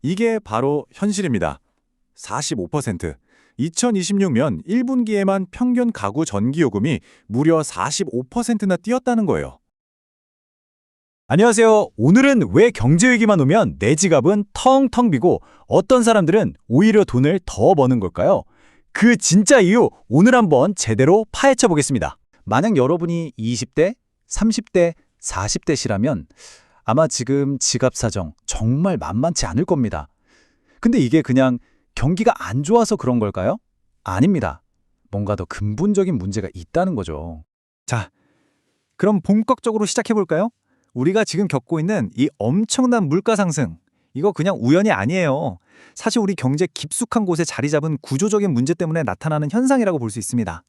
이게 바로 현실입니다. 45%. 2026년 1분기에만 평균 가구 전기요금이 무려 45%나 뛰었다는 거예요. 안녕하세요. 오늘은 왜 경제위기만 오면 내 지갑은 텅텅 비고 어떤 사람들은 오히려 돈을 더 버는 걸까요? 그 진짜 이유 오늘 한번 제대로 파헤쳐 보겠습니다. 만약 여러분이 20대, 30대, 40대시라면 아마 지금 지갑 사정 정말 만만치 않을 겁니다. 근데 이게 그냥 경기가 안 좋아서 그런 걸까요? 아닙니다. 뭔가 더 근본적인 문제가 있다는 거죠. 자, 그럼 본격적으로 시작해 볼까요? 우리가 지금 겪고 있는 이 엄청난 물가 상승, 이거 그냥 우연이 아니에요. 사실 우리 경제 깊숙한 곳에 자리 잡은 구조적인 문제 때문에 나타나는 현상이라고 볼 수 있습니다.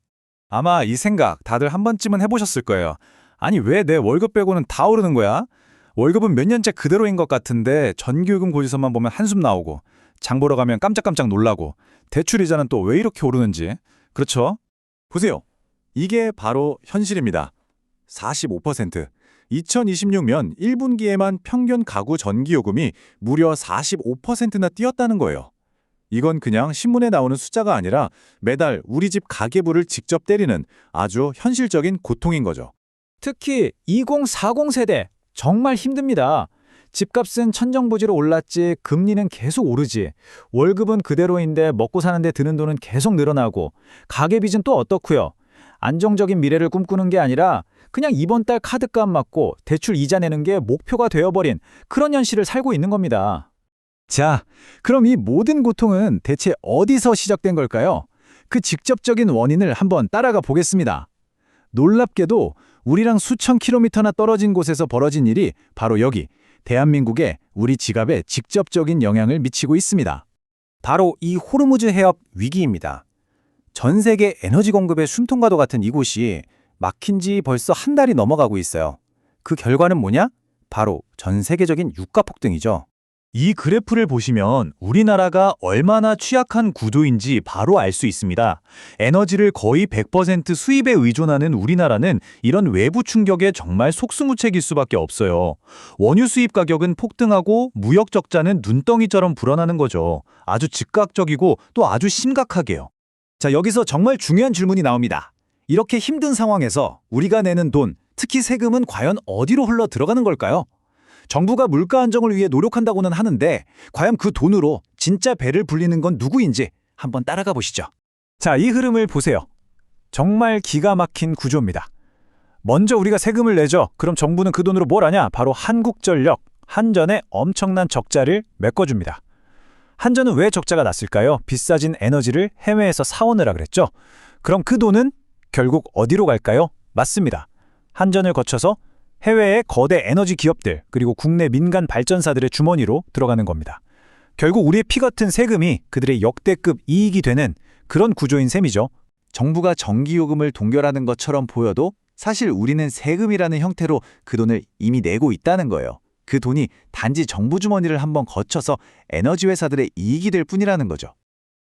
아마 이 생각 다들 한 번쯤은 해보셨을 거예요. 아니 왜 내 월급 빼고는 다 오르는 거야? 월급은 몇 년째 그대로인 것 같은데 전기요금 고지서만 보면 한숨 나오고 장 보러 가면 깜짝깜짝 놀라고 대출 이자는 또 왜 이렇게 오르는지. 그렇죠? 보세요. 이게 바로 현실입니다. 45%. 2026년 1분기에만 평균 가구 전기요금이 무려 45%나 뛰었다는 거예요. 이건 그냥 신문에 나오는 숫자가 아니라 매달 우리 집 가계부를 직접 때리는 아주 현실적인 고통인 거죠. 특히 2040 세대 정말 힘듭니다. 집값은 천정부지로 올랐지 금리는 계속 오르지. 월급은 그대로인데 먹고 사는데 드는 돈은 계속 늘어나고 가계빚은 또 어떻고요? 안정적인 미래를 꿈꾸는 게 아니라 그냥 이번 달 카드값 맞고 대출 이자 내는 게 목표가 되어버린 그런 현실을 살고 있는 겁니다. 자, 그럼 이 모든 고통은 대체 어디서 시작된 걸까요? 그 직접적인 원인을 한번 따라가 보겠습니다. 놀랍게도 우리랑 수천 킬로미터나 떨어진 곳에서 벌어진 일이 바로 여기, 대한민국의 우리 지갑에 직접적인 영향을 미치고 있습니다. 바로 이 호르무즈 해협 위기입니다. 전 세계 에너지 공급의 숨통과도 같은 이곳이 막힌 지 벌써 한 달이 넘어가고 있어요. 그 결과는 뭐냐? 바로 전 세계적인 유가 폭등이죠. 이 그래프를 보시면 우리나라가 얼마나 취약한 구조인지 바로 알 수 있습니다. 에너지를 거의 100% 수입에 의존하는 우리나라는 이런 외부 충격에 정말 속수무책일 수밖에 없어요. 원유 수입 가격은 폭등하고 무역 적자는 눈덩이처럼 불어나는 거죠. 아주 즉각적이고 또 아주 심각하게요. 자, 여기서 정말 중요한 질문이 나옵니다. 이렇게 힘든 상황에서 우리가 내는 돈, 특히 세금은 과연 어디로 흘러 들어가는 걸까요? 정부가 물가 안정을 위해 노력한다고는 하는데 과연 그 돈으로 진짜 배를 불리는 건 누구인지 한번 따라가 보시죠. 자, 이 흐름을 보세요. 정말 기가 막힌 구조입니다. 먼저 우리가 세금을 내죠. 그럼 정부는 그 돈으로 뭘 하냐? 바로 한국전력, 한전에 엄청난 적자를 메꿔줍니다. 한전은 왜 적자가 났을까요? 비싸진 에너지를 해외에서 사오느라 그랬죠. 그럼 그 돈은 결국 어디로 갈까요? 맞습니다. 한전을 거쳐서 해외의 거대 에너지 기업들 그리고 국내 민간 발전사들의 주머니로 들어가는 겁니다. 결국 우리의 피 같은 세금이 그들의 역대급 이익이 되는 그런 구조인 셈이죠. 정부가 전기요금을 동결하는 것처럼 보여도 사실 우리는 세금이라는 형태로 그 돈을 이미 내고 있다는 거예요. 그 돈이 단지 정부 주머니를 한번 거쳐서 에너지 회사들의 이익이 될 뿐이라는 거죠.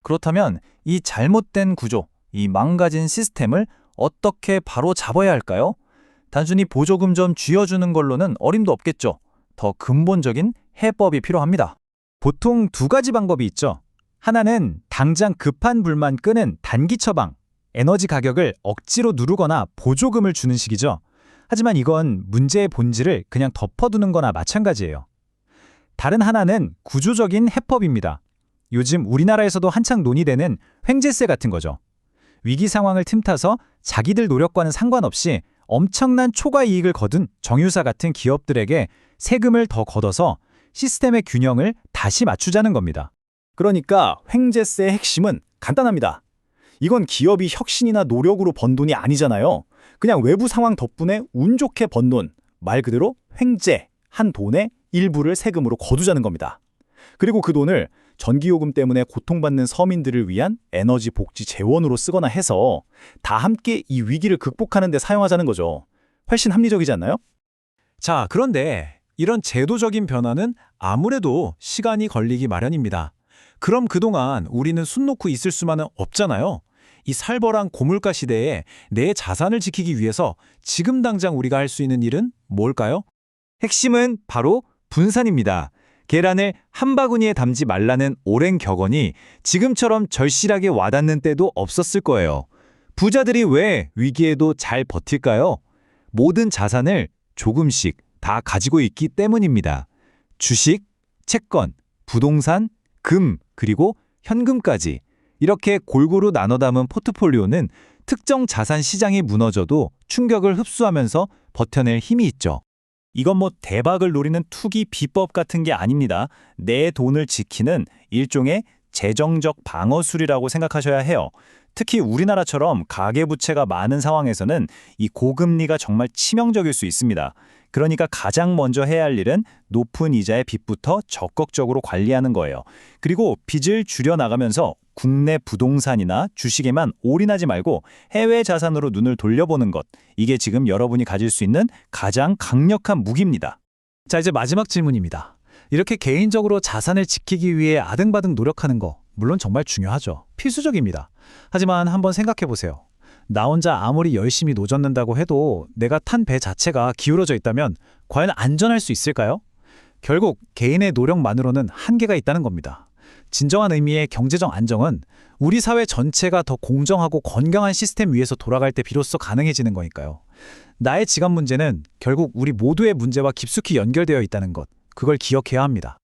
그렇다면 이 잘못된 구조, 이 망가진 시스템을 어떻게 바로 잡아야 할까요? 단순히 보조금 좀 쥐어주는 걸로는 어림도 없겠죠. 더 근본적인 해법이 필요합니다. 보통 두 가지 방법이 있죠. 하나는 당장 급한 불만 끄는 단기 처방, 에너지 가격을 억지로 누르거나 보조금을 주는 식이죠. 하지만 이건 문제의 본질을 그냥 덮어두는 거나 마찬가지예요. 다른 하나는 구조적인 해법입니다. 요즘 우리나라에서도 한창 논의되는 횡재세 같은 거죠. 위기 상황을 틈타서 자기들 노력과는 상관없이 엄청난 초과 이익을 거둔 정유사 같은 기업들에게 세금을 더 걷어서 시스템의 균형을 다시 맞추자는 겁니다. 그러니까 횡재세의 핵심은 간단합니다. 이건 기업이 혁신이나 노력으로 번 돈이 아니잖아요. 그냥 외부 상황 덕분에 운 좋게 번 돈, 말 그대로 횡재, 한 돈의 일부를 세금으로 거두자는 겁니다. 그리고 그 돈을 전기요금 때문에 고통받는 서민들을 위한 에너지 복지 재원으로 쓰거나 해서 다 함께 이 위기를 극복하는 데 사용하자는 거죠. 훨씬 합리적이지 않나요? 자, 그런데 이런 제도적인 변화는 아무래도 시간이 걸리기 마련입니다. 그럼 그동안 우리는 손 놓고 있을 수만은 없잖아요. 이 살벌한 고물가 시대에 내 자산을 지키기 위해서 지금 당장 우리가 할 수 있는 일은 뭘까요? 핵심은 바로 분산입니다. 계란을 한 바구니에 담지 말라는 오랜 격언이 지금처럼 절실하게 와닿는 때도 없었을 거예요. 부자들이 왜 위기에도 잘 버틸까요? 모든 자산을 조금씩 다 가지고 있기 때문입니다. 주식, 채권, 부동산, 금, 그리고 현금까지 이렇게 골고루 나눠 담은 포트폴리오는 특정 자산 시장이 무너져도 충격을 흡수하면서 버텨낼 힘이 있죠. 이건 뭐 대박을 노리는 투기 비법 같은 게 아닙니다. 내 돈을 지키는 일종의 재정적 방어술이라고 생각하셔야 해요. 특히 우리나라처럼 가계부채가 많은 상황에서는 이 고금리가 정말 치명적일 수 있습니다. 그러니까 가장 먼저 해야 할 일은 높은 이자의 빚부터 적극적으로 관리하는 거예요. 그리고 빚을 줄여나가면서 국내 부동산이나 주식에만 올인하지 말고 해외 자산으로 눈을 돌려보는 것. 이게 지금 여러분이 가질 수 있는 가장 강력한 무기입니다. 자, 이제 마지막 질문입니다. 이렇게 개인적으로 자산을 지키기 위해 아등바등 노력하는 거, 물론 정말 중요하죠. 필수적입니다. 하지만 한번 생각해 보세요. 나 혼자 아무리 열심히 노젓는다고 해도 내가 탄 배 자체가 기울어져 있다면 과연 안전할 수 있을까요? 결국 개인의 노력만으로는 한계가 있다는 겁니다. 진정한 의미의 경제적 안정은 우리 사회 전체가 더 공정하고 건강한 시스템 위에서 돌아갈 때 비로소 가능해지는 거니까요. 나의 지갑 문제는 결국 우리 모두의 문제와 깊숙이 연결되어 있다는 것, 그걸 기억해야 합니다.